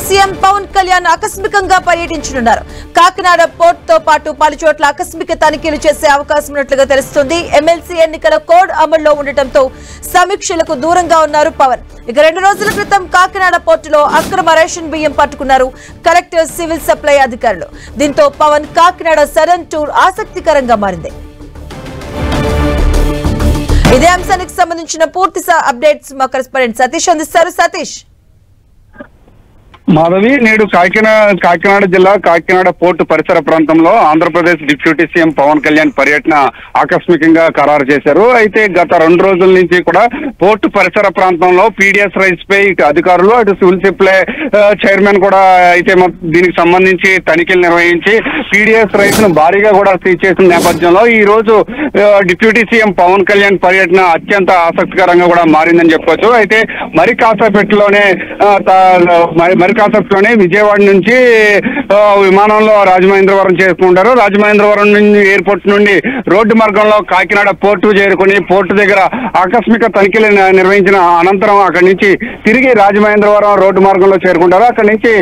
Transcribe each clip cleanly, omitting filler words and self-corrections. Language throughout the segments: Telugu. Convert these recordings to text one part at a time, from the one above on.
సీఎం పవన్ కళ్యాణ్ ఆకస్మికంగా పర్యటించనున్నారు. కాకినాడ పోర్ట్ తో పాటు పలు చోట్ల ఆకస్మిక తనిఖీలు చేసే అవకాశం ఉన్నట్లుగా తెలుస్తోంది. ఎమ్మెల్సీ ఎన్నికల కోడ్ అమల్లో ఉండటంతో సమీక్షలకు దూరంగా ఉన్నారు పవన్. ఇక 2 రోజుల క్రితం కాకినాడ పోర్టులో అక్రమ రేషన్ బియ్యం పట్టుకున్నారు కలెక్టర్, సివిల్ సప్లై అధికారులు. దీంతో పవన్ కాకినాడ సడన్ టూర్ ఆసక్తికరంగా మారింది. ఇదే అంశానికి సంబంధించిన పూర్తి అప్డేట్స్ మా కరెస్పాండెంట్ సతీష్ అందిస్తారు. సతీష్. మాధవి, నేడు కాకినాడ జిల్లా కాకినాడ పోర్టు పరిసర ప్రాంతంలో ఆంధ్రప్రదేశ్ డిప్యూటీ సీఎం పవన్ కళ్యాణ్ పర్యటన ఆకస్మికంగా ఖరారు చేశారు. అయితే గత 2 రోజుల నుంచి కూడా పోర్టు పరిసర ప్రాంతంలో పీడిఎస్ రైస్ పై అధికారులు, అటు సివిల్ సప్లై చైర్మన్ కూడా అయితే దీనికి సంబంధించి తనిఖీలు నిర్వహించి పీడిఎస్ రైస్ ను భారీగా కూడా సీజ్ చేసిన నేపథ్యంలో ఈ రోజు డిప్యూటీ సీఎం పవన్ కళ్యాణ్ పర్యటన అత్యంత ఆసక్తికరంగా కూడా మారిందని చెప్పొచ్చు. అయితే మరి కాసేపట్లోనే విజయవాడ నుంచి విమానంలో రాజమహేంద్రవరం చేరుకుంటారు. రాజమహేంద్రవరం నుంచి ఎయిర్పోర్ట్ నుండి రోడ్డు మార్గంలో కాకినాడ పోర్టు చేరుకుని పోర్టు దగ్గర ఆకస్మిక తనిఖీలు నిర్వహించిన అనంతరం అక్కడి నుంచి తిరిగి రాజమహేంద్రవరం రోడ్డు మార్గంలో చేరుకుంటారు. అక్కడి నుంచి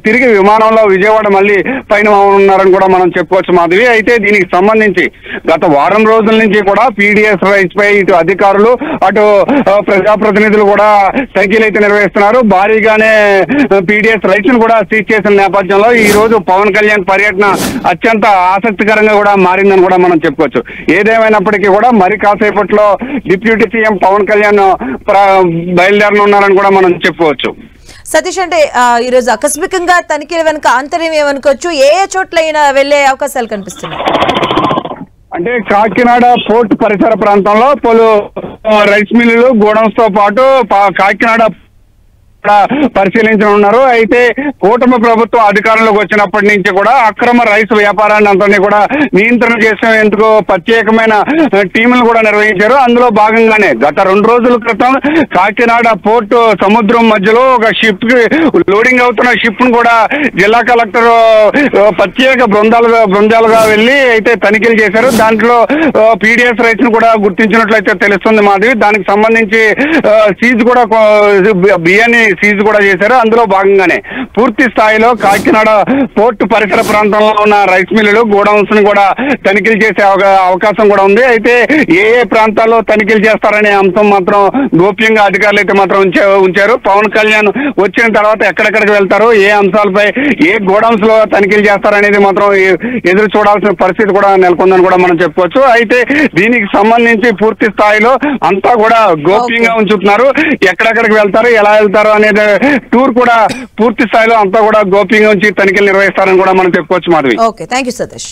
తిరిగి విమానంలో విజయవాడ మళ్ళీ పైన ఉన్నారని కూడా మనం చెప్పుకోవచ్చు మాధవి. అయితే దీనికి సంబంధించి గత వారం రోజుల నుంచి కూడా పీడిఎస్ రైస్ పై ఇటు అధికారులు, అటు ప్రజాప్రతినిధులు కూడా తనిఖీలు అయితే నిర్వహిస్తున్నారు. భారీగానే పీడిఎస్ రైస్ ను కూడా సీజ్ చేసిన నేపథ్యంలో ఈ రోజు పవన్ కళ్యాణ్ పర్యటన అత్యంత ఆసక్తికరంగా కూడా మారిందని కూడా మనం చెప్పుకోవచ్చు. ఏదేమైనప్పటికీ కూడా మరి కాసేపట్లో డిప్యూటీ సీఎం పవన్ కళ్యాణ్ బయలుదేరనున్నారని కూడా మనం చెప్పుకోవచ్చు. సతీష్, అంటే ఈ రోజు ఆకస్మికంగా తనిఖీల వెనుక ఆంతర్యం ఏమనుకోవచ్చు? ఏ చోట్లైనా వెళ్లే అవకాశాలు కనిపిస్తున్నాయి? అంటే కాకినాడ పోర్ట్ పరిసర ప్రాంతంలో పలు రైస్ మిల్లులు, గోడౌన్స్ తో పాటు కాకినాడ పరిశీలించనున్నారు. అయితే కూటమి ప్రభుత్వం అధికారంలోకి వచ్చినప్పటి నుంచి కూడా అక్రమ రైస్ వ్యాపారాన్ని అంతా కూడా నియంత్రణ చేసేందుకు ప్రత్యేకమైన టీములు కూడా నిర్వహించారు. అందులో భాగంగానే గత 2 రోజుల క్రితం కాకినాడ పోర్టు సముద్రం మధ్యలో ఒక షిప్ లోడింగ్ అవుతున్న షిప్ ను కూడా జిల్లా కలెక్టర్ ప్రత్యేక బృందాలుగా వెళ్లి అయితే తనిఖీలు చేశారు. దాంట్లో పీడిఎస్ రైస్ ను కూడా గుర్తించినట్లయితే తెలుస్తుంది మాధవి. దానికి సంబంధించి సీజ్ కూడా బియ్యాన్ని సీజ్ కూడా చేశారు. అందులో భాగంగానే పూర్తి స్థాయిలో కాకినాడ పోర్టు పరిసర ప్రాంతంలో ఉన్న రైస్ మిల్లులు, గోడౌన్స్ ను కూడా తనిఖీలు చేసే అవకాశం కూడా ఉంది. అయితే ఏ ప్రాంతాల్లో తనిఖీలు చేస్తారనే అంశం మాత్రం గోప్యంగా అధికారులు అయితే మాత్రం ఉంచారు. పవన్ కళ్యాణ్ వచ్చిన తర్వాత ఎక్కడెక్కడికి వెళ్తారు, ఏ అంశాలపై, ఏ గోడౌన్స్ లో తనిఖీలు చేస్తారనేది మాత్రం ఎదురు చూడాల్సిన పరిస్థితి కూడా నెలకొందని కూడా మనం చెప్పుకోవచ్చు. అయితే దీనికి సంబంధించి పూర్తి స్థాయిలో అంతా కూడా గోప్యంగా ఉంచుతున్నారు. ఎక్కడెక్కడికి వెళ్తారు, ఎలా వెళ్తారు అనేది టూర్ కూడా పూర్తి స్థాయిలో అంతా కూడా గోప్యంగా ఉంచి తనిఖీలు నిర్వహిస్తారని కూడా మనం చెప్పుకోవచ్చు Madhavi. Okay, thank you Satish.